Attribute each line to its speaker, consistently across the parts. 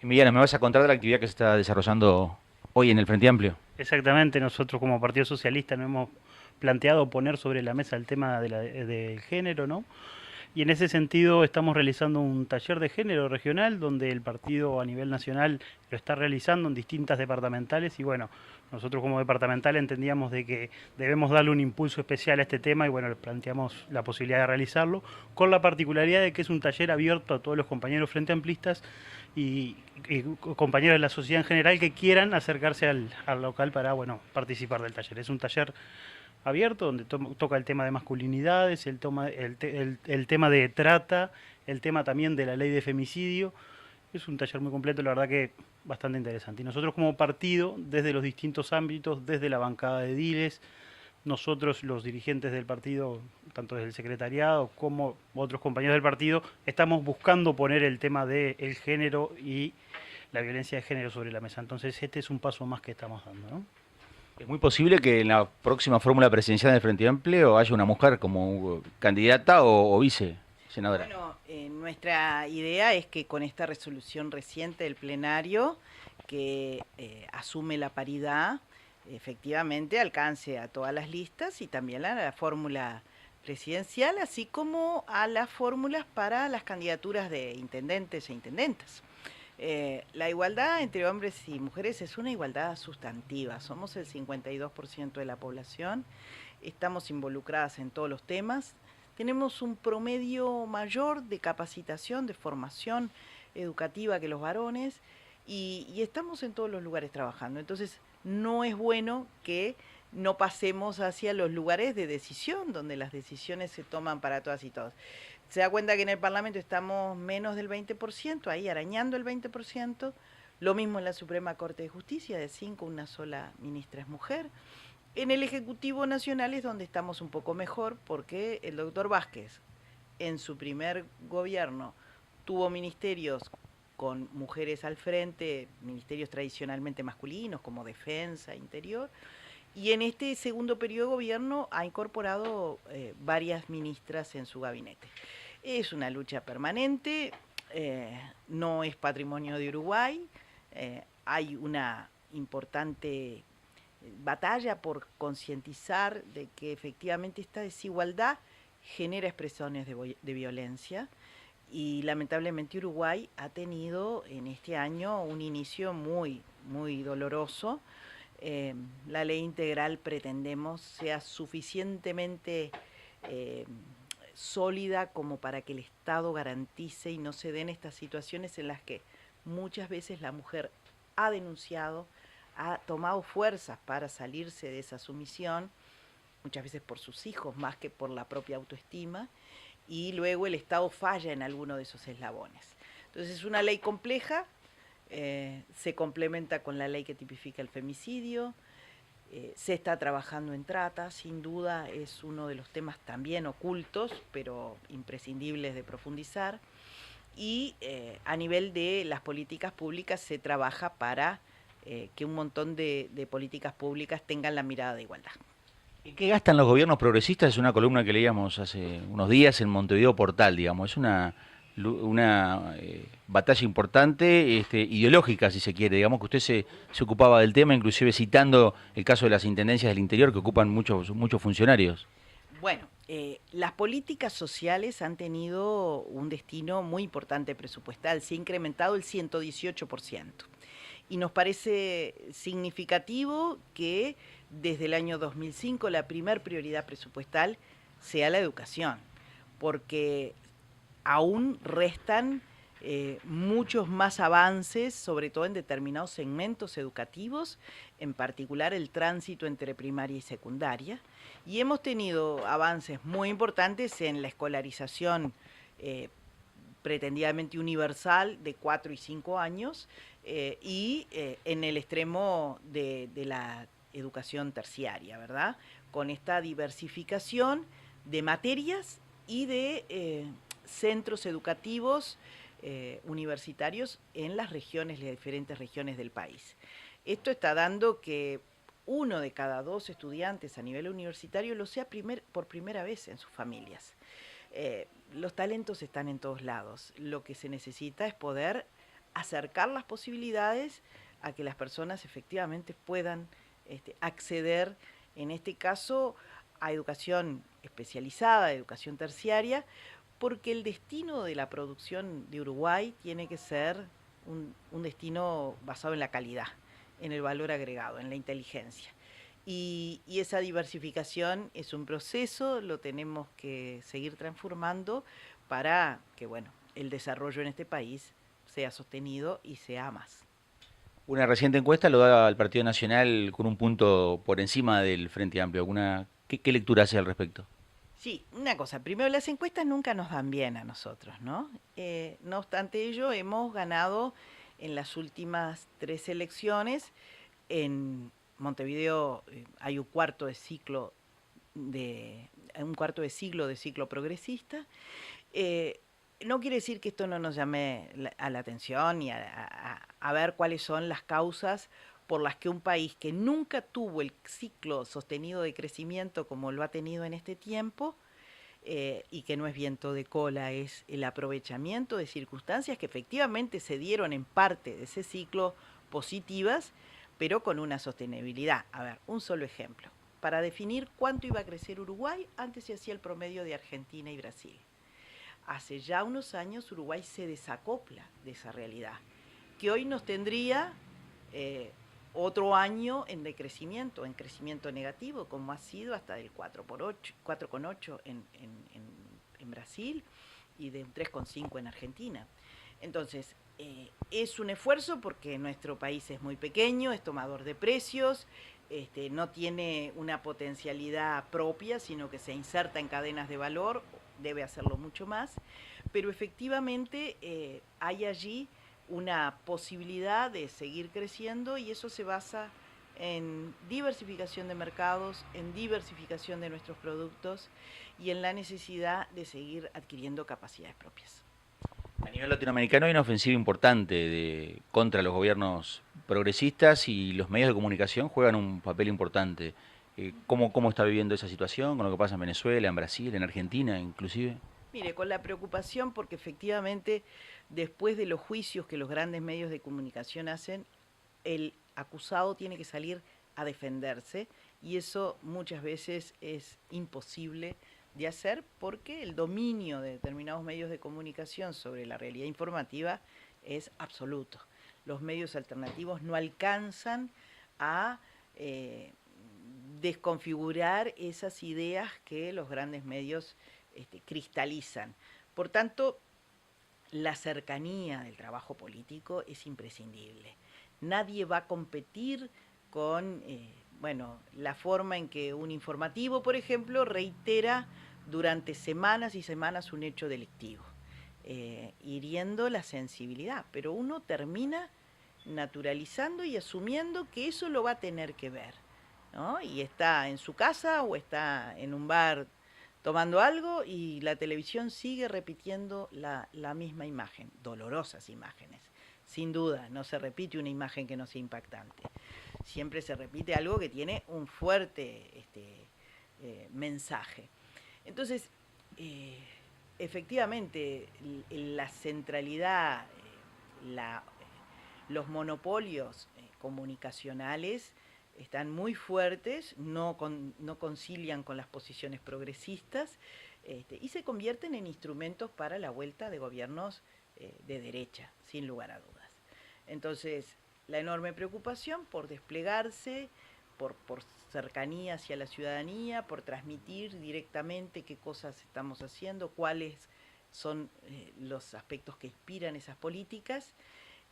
Speaker 1: Emiliano, ¿me vas a contar de la actividad que se está desarrollando hoy en el Frente Amplio?
Speaker 2: Exactamente, nosotros como Partido Socialista nos hemos planteado poner sobre la mesa el tema del género, ¿no? Y en ese sentido estamos realizando un taller de género regional donde el partido a nivel nacional lo está realizando en distintas departamentales y bueno, nosotros como departamental entendíamos de que debemos darle un impulso especial a este tema y bueno, les planteamos la posibilidad de realizarlo con la particularidad de que es un taller abierto a todos los compañeros frente amplistas y compañeros de la sociedad en general que quieran acercarse al local para bueno, participar del taller. Es un taller abierto donde toca el tema de masculinidades, el tema de trata, el tema también de la ley de femicidio. Es un taller muy completo, la verdad que bastante interesante. Y nosotros como partido, desde los distintos ámbitos, desde la bancada de Diles, nosotros los dirigentes del partido, tanto desde el secretariado como otros compañeros del partido, estamos buscando poner el tema del género y la violencia de género sobre la mesa. Entonces este es un paso más que estamos dando, ¿no?
Speaker 1: Es muy posible que en la próxima fórmula presidencial del Frente Amplio haya una mujer como candidata o vice senadora.
Speaker 3: Bueno, nuestra idea es que con esta resolución reciente del plenario que asume la paridad, efectivamente alcance a todas las listas y también a la fórmula presidencial, así como a las fórmulas para las candidaturas de intendentes e intendentas. La igualdad entre hombres y mujeres es una igualdad sustantiva. Somos el 52% de la población, estamos involucradas en todos los temas, tenemos un promedio mayor de capacitación, de formación educativa que los varones y estamos en todos los lugares trabajando. Entonces, no es bueno que no pasemos hacia los lugares de decisión, donde las decisiones se toman para todas y todos. Se da cuenta que en el Parlamento estamos menos del 20%, ahí arañando el 20%. Lo mismo en la Suprema Corte de Justicia, de 5, una sola ministra es mujer. En el Ejecutivo Nacional es donde estamos un poco mejor porque el doctor Vázquez en su primer gobierno tuvo ministerios con mujeres al frente, ministerios tradicionalmente masculinos como defensa, interior, y en este segundo periodo de gobierno ha incorporado varias ministras en su gabinete. Es una lucha permanente, no es patrimonio de Uruguay, hay una importante batalla por concientizar de que efectivamente esta desigualdad genera expresiones de violencia y lamentablemente Uruguay ha tenido en este año un inicio muy doloroso. La ley integral pretendemos sea suficientemente eh, sólida como para que el Estado garantice y no se den estas situaciones en las que muchas veces la mujer ha denunciado, ha tomado fuerzas para salirse de esa sumisión, muchas veces por sus hijos más que por la propia autoestima, y luego el Estado falla en alguno de esos eslabones. Entonces es una ley compleja, se complementa con la ley que tipifica el femicidio, se está trabajando en trata, sin duda es uno de los temas también ocultos, pero imprescindibles de profundizar. Y a nivel de las políticas públicas se trabaja para que un montón de políticas públicas tengan la mirada de igualdad.
Speaker 1: ¿En qué gastan los gobiernos progresistas? Es una columna que leíamos hace unos días en Montevideo Portal, digamos. Es una batalla importante, ideológica, si se quiere. Digamos que usted se ocupaba del tema, inclusive citando el caso de las intendencias del interior que ocupan muchos funcionarios.
Speaker 3: Bueno, las políticas sociales han tenido un destino muy importante presupuestal, se ha incrementado el 118%. Y nos parece significativo que desde el año 2005 la primer prioridad presupuestal sea la educación, porque aún restan muchos más avances, sobre todo en determinados segmentos educativos, en particular el tránsito entre primaria y secundaria. Y hemos tenido avances muy importantes en la escolarización eh, pretendidamente universal de 4 y 5 años en el extremo de la educación terciaria, ¿verdad? Con esta diversificación de materias y de centros educativos universitarios en las regiones, las diferentes regiones del país. Esto está dando que uno de cada dos estudiantes a nivel universitario lo sea por primera vez en sus familias. Los talentos están en todos lados. Lo que se necesita es poder acercar las posibilidades a que las personas efectivamente puedan acceder, en este caso, a educación especializada, educación terciaria, porque el destino de la producción de Uruguay tiene que ser un destino basado en la calidad, en el valor agregado, en la inteligencia. Y esa diversificación es un proceso, lo tenemos que seguir transformando para que, bueno, el desarrollo en este país sea sostenido y sea más.
Speaker 1: Una reciente encuesta lo da al Partido Nacional con un punto por encima del Frente Amplio. ¿Qué lectura hace al respecto?
Speaker 3: Sí, una cosa, primero las encuestas nunca nos dan bien a nosotros, ¿no? No obstante ello, hemos ganado en las últimas 3 elecciones. En Montevideo hay un cuarto de siglo de ciclo progresista. No quiere decir que esto no nos llame a la atención y a ver cuáles son las causas por las que un país que nunca tuvo el ciclo sostenido de crecimiento como lo ha tenido en este tiempo, y que no es viento de cola, es el aprovechamiento de circunstancias que efectivamente se dieron en parte de ese ciclo positivas, pero con una sostenibilidad. A ver, un solo ejemplo. Para definir cuánto iba a crecer Uruguay, antes se hacía el promedio de Argentina y Brasil. Hace ya unos años Uruguay se desacopla de esa realidad, que hoy nos tendría otro año en decrecimiento, en crecimiento negativo, como ha sido hasta del 4,8 en Brasil y de un 3,5 en Argentina. Entonces, es un esfuerzo porque nuestro país es muy pequeño, es tomador de precios, no tiene una potencialidad propia, sino que se inserta en cadenas de valor, debe hacerlo mucho más, pero efectivamente hay allí una posibilidad de seguir creciendo y eso se basa en diversificación de mercados, en diversificación de nuestros productos y en la necesidad de seguir adquiriendo capacidades propias.
Speaker 1: A nivel latinoamericano hay una ofensiva importante contra los gobiernos progresistas y los medios de comunicación juegan un papel importante. ¿Cómo está viviendo esa situación con lo que pasa en Venezuela, en Brasil, en Argentina inclusive?
Speaker 3: Mire, con la preocupación porque efectivamente después de los juicios que los grandes medios de comunicación hacen, el acusado tiene que salir a defenderse y eso muchas veces es imposible de hacer porque el dominio de determinados medios de comunicación sobre la realidad informativa es absoluto. Los medios alternativos no alcanzan a desconfigurar esas ideas que los grandes medios cristalizan. Por tanto, la cercanía del trabajo político es imprescindible. Nadie va a competir con la forma en que un informativo, por ejemplo, reitera durante semanas y semanas un hecho delictivo, hiriendo la sensibilidad. Pero uno termina naturalizando y asumiendo que eso lo va a tener que ver, ¿no? Y está en su casa o está en un bar tomando algo y la televisión sigue repitiendo la misma imagen, dolorosas imágenes. Sin duda, no se repite una imagen que no sea impactante. Siempre se repite algo que tiene un fuerte mensaje. Entonces, efectivamente, la centralidad, los monopolios comunicacionales están muy fuertes, no concilian con las posiciones progresistas y se convierten en instrumentos para la vuelta de gobiernos de derecha, sin lugar a dudas. Entonces, la enorme preocupación por desplegarse, por cercanía hacia la ciudadanía, por transmitir directamente qué cosas estamos haciendo, cuáles son los aspectos que inspiran esas políticas.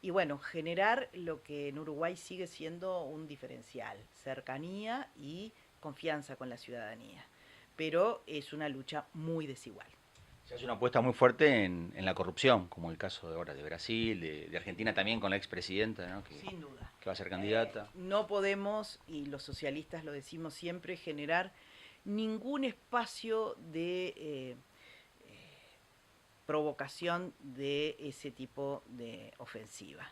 Speaker 3: Y bueno, generar lo que en Uruguay sigue siendo un diferencial, cercanía y confianza con la ciudadanía. Pero es una lucha muy desigual.
Speaker 1: Se hace una apuesta muy fuerte en la corrupción, como el caso de ahora de Brasil, de Argentina también con la expresidenta, ¿no?
Speaker 3: Sin duda.
Speaker 1: Que va a ser candidata.
Speaker 3: No podemos, y los socialistas lo decimos siempre, generar ningún espacio de provocación de ese tipo de ofensiva.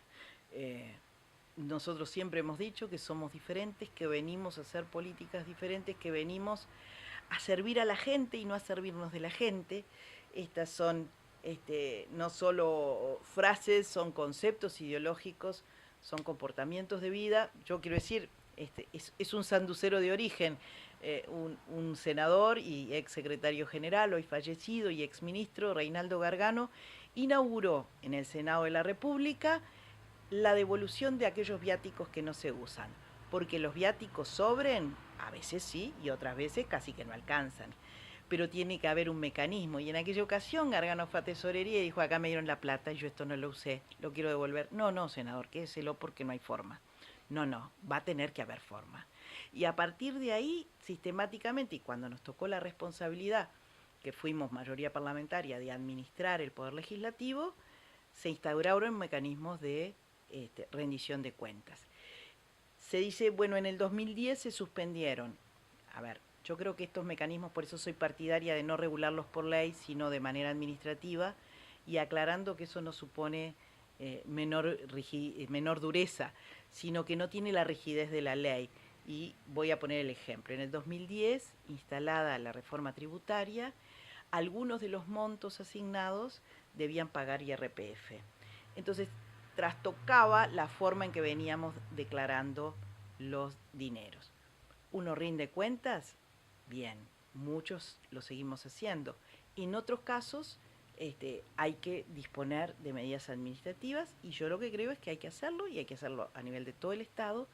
Speaker 3: Nosotros siempre hemos dicho que somos diferentes, que venimos a hacer políticas diferentes, que venimos a servir a la gente y no a servirnos de la gente. Estas son no solo frases, son conceptos ideológicos, son comportamientos de vida. Yo quiero decir, es un sanducero de origen, un senador y ex secretario general, hoy fallecido, y ex ministro, Reinaldo Gargano, inauguró en el Senado de la República la devolución de aquellos viáticos que no se usan, porque los viáticos sobren, a veces sí, y otras veces casi que no alcanzan. Pero tiene que haber un mecanismo. Y en aquella ocasión Gargano fue a tesorería y dijo, acá me dieron la plata y yo esto no lo usé, lo quiero devolver. No, senador, quédeselo porque no hay forma. No, va a tener que haber forma. Y a partir de ahí, sistemáticamente, y cuando nos tocó la responsabilidad, que fuimos mayoría parlamentaria, de administrar el Poder Legislativo, se instauraron mecanismos de rendición de cuentas. Se dice, bueno, en el 2010 se suspendieron. A ver, yo creo que estos mecanismos, por eso soy partidaria de no regularlos por ley, sino de manera administrativa, y aclarando que eso no supone menor dureza, sino que no tiene la rigidez de la ley. Y voy a poner el ejemplo. En el 2010, instalada la reforma tributaria, algunos de los montos asignados debían pagar IRPF. Entonces, trastocaba la forma en que veníamos declarando los dineros. ¿Uno rinde cuentas? Bien, muchos lo seguimos haciendo. En otros casos hay que disponer de medidas administrativas y yo lo que creo es que hay que hacerlo y hay que hacerlo a nivel de todo el Estado,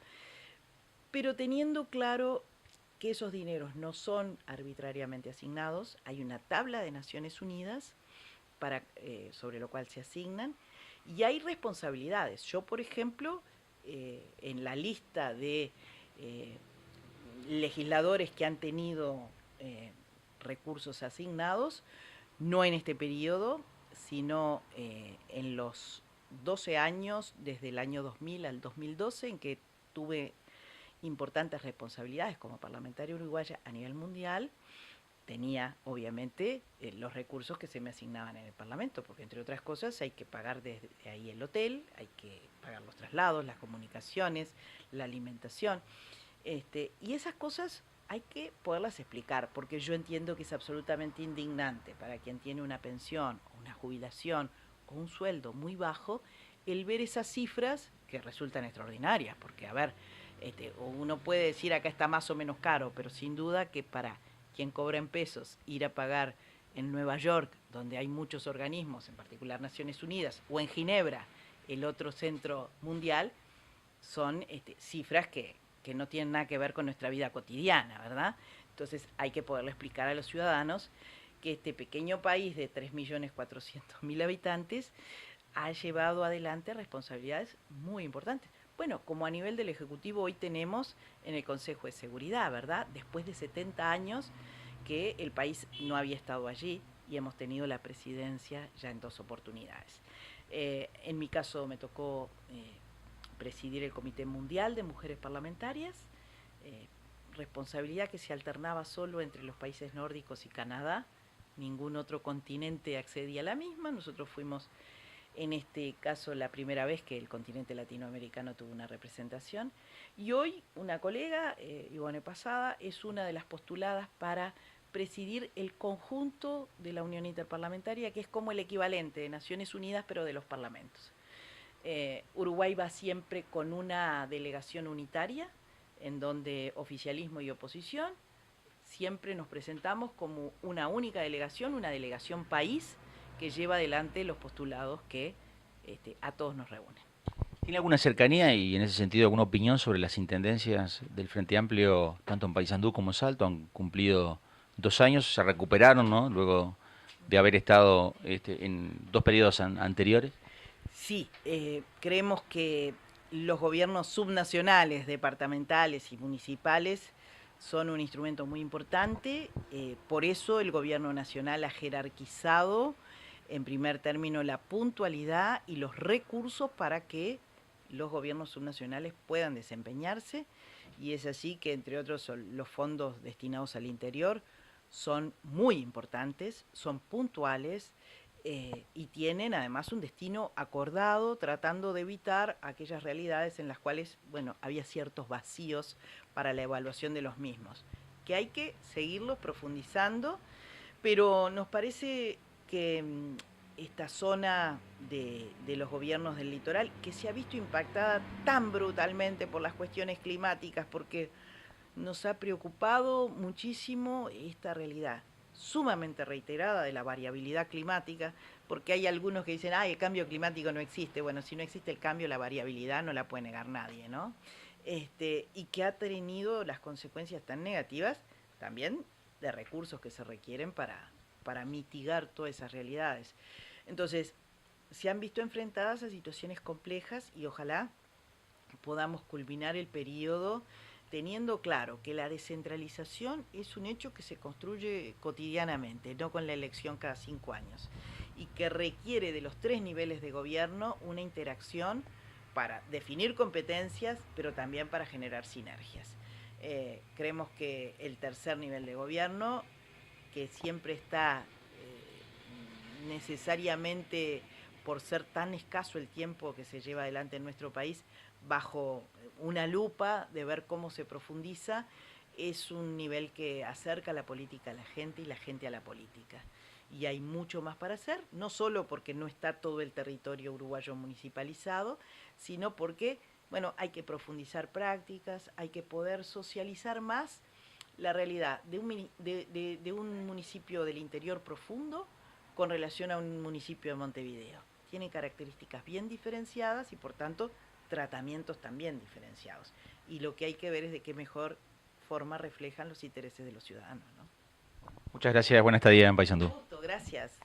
Speaker 3: pero teniendo claro que esos dineros no son arbitrariamente asignados, hay una tabla de Naciones Unidas sobre lo cual se asignan y hay responsabilidades. Yo, por ejemplo, en la lista de legisladores que han tenido recursos asignados, no en este periodo, sino en los 12 años, desde el año 2000 al 2012, en que tuve importantes responsabilidades como parlamentaria uruguaya a nivel mundial, tenía obviamente los recursos que se me asignaban en el Parlamento, porque entre otras cosas hay que pagar desde ahí el hotel, hay que pagar los traslados, las comunicaciones, la alimentación, y esas cosas hay que poderlas explicar, porque yo entiendo que es absolutamente indignante para quien tiene una pensión, una jubilación o un sueldo muy bajo, el ver esas cifras que resultan extraordinarias, porque a ver, uno puede decir acá está más o menos caro, pero sin duda que para quien cobra en pesos ir a pagar en Nueva York, donde hay muchos organismos, en particular Naciones Unidas, o en Ginebra, el otro centro mundial, son cifras que no tienen nada que ver con nuestra vida cotidiana, ¿verdad? Entonces hay que poderle explicar a los ciudadanos que este pequeño país de 3.400.000 habitantes ha llevado adelante responsabilidades muy importantes. Bueno, como a nivel del Ejecutivo hoy tenemos en el Consejo de Seguridad, ¿verdad? Después de 70 años que el país no había estado allí y hemos tenido la presidencia ya en 2 oportunidades. En mi caso me tocó presidir el Comité Mundial de Mujeres Parlamentarias, responsabilidad que se alternaba solo entre los países nórdicos y Canadá, ningún otro continente accedía a la misma, nosotros fuimos en este caso la primera vez que el continente latinoamericano tuvo una representación, y hoy una colega, Ivone Pasada, es una de las postuladas para presidir el conjunto de la Unión Interparlamentaria, que es como el equivalente de Naciones Unidas, pero de los parlamentos. Uruguay va siempre con una delegación unitaria, en donde oficialismo y oposición, siempre nos presentamos como una única delegación, una delegación país, que lleva adelante los postulados que a todos nos reúnen.
Speaker 1: ¿Tiene alguna cercanía y en ese sentido alguna opinión sobre las intendencias del Frente Amplio, tanto en Paysandú como en Salto? Han cumplido 2 años, se recuperaron, ¿no? Luego de haber estado en 2 periodos anteriores.
Speaker 3: Sí, creemos que los gobiernos subnacionales, departamentales y municipales son un instrumento muy importante, por eso el gobierno nacional ha jerarquizado en primer término la puntualidad y los recursos para que los gobiernos subnacionales puedan desempeñarse, y es así que entre otros los fondos destinados al interior son muy importantes, son puntuales y tienen además un destino acordado, tratando de evitar aquellas realidades en las cuales, bueno, había ciertos vacíos para la evaluación de los mismos, que hay que seguirlos profundizando, pero nos parece que esta zona de los gobiernos del litoral, que se ha visto impactada tan brutalmente por las cuestiones climáticas, porque nos ha preocupado muchísimo esta realidad sumamente reiterada de la variabilidad climática, porque hay algunos que dicen, ay, el cambio climático no existe. Bueno, si no existe el cambio, la variabilidad no la puede negar nadie, ¿no? Y que ha tenido las consecuencias tan negativas también de recursos que se requieren para mitigar todas esas realidades. Entonces, se han visto enfrentadas a situaciones complejas y ojalá podamos culminar el periodo teniendo claro que la descentralización es un hecho que se construye cotidianamente, no con la elección cada 5 años, y que requiere de los 3 niveles de gobierno una interacción para definir competencias, pero también para generar sinergias. Creemos que el tercer nivel de gobierno, que siempre está necesariamente, por ser tan escaso el tiempo que se lleva adelante en nuestro país, bajo una lupa de ver cómo se profundiza, es un nivel que acerca la política a la gente y la gente a la política. Y hay mucho más para hacer, no solo porque no está todo el territorio uruguayo municipalizado, sino porque, bueno, hay que profundizar prácticas, hay que poder socializar más la realidad de un municipio del interior profundo con relación a un municipio de Montevideo. Tienen características bien diferenciadas y por tanto tratamientos también diferenciados. Y lo que hay que ver es de qué mejor forma reflejan los intereses de los ciudadanos, ¿no?
Speaker 1: Muchas gracias, buena estadía en Paysandú.
Speaker 3: Gracias.